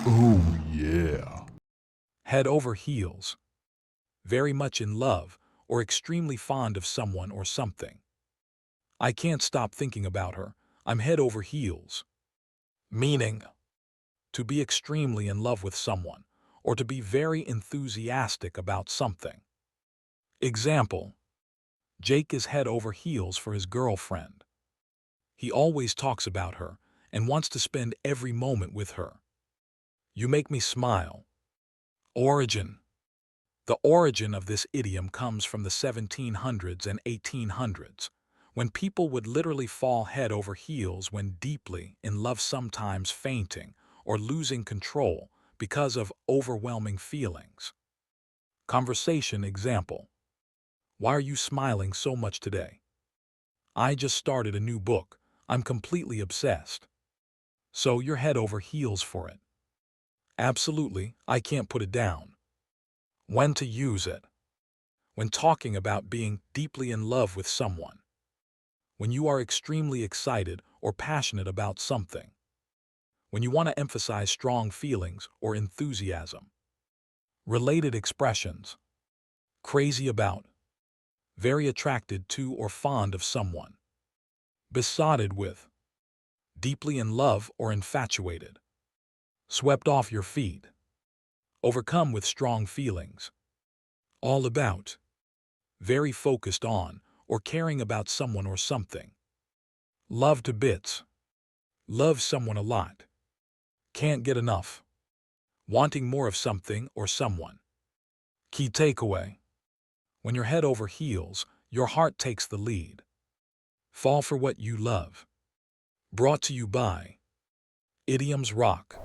Oh, yeah. Head over heels. Very much in love or extremely fond of someone or something. I can't stop thinking about her. I'm head over heels. Meaning, to be extremely in love with someone or to be very enthusiastic about something. Example, Jake is head over heels for his girlfriend. He always talks about her and wants to spend every moment with her. You make me smile. Origin. The origin of this idiom comes from the 1700s and 1800s, when people would literally fall head over heels when deeply in love, sometimes fainting or losing control because of overwhelming feelings. Conversation example. Why are you smiling so much today? I just started a new book. I'm completely obsessed. So you're head over heels for it. Absolutely, I can't put it down. When to use it. When talking about being deeply in love with someone. When you are extremely excited or passionate about something. When you want to emphasize strong feelings or enthusiasm. Related expressions. Crazy about. Very attracted to or fond of someone. Besotted with. Deeply in love or infatuated. Swept off your feet. Overcome with strong feelings. All about. Very focused on or caring about someone or something. Love to bits. Love someone a lot. Can't get enough. Wanting more of something or someone. Key takeaway. When you're head over heels, your heart takes the lead. Fall for what you love. Brought to you by Idioms Rock.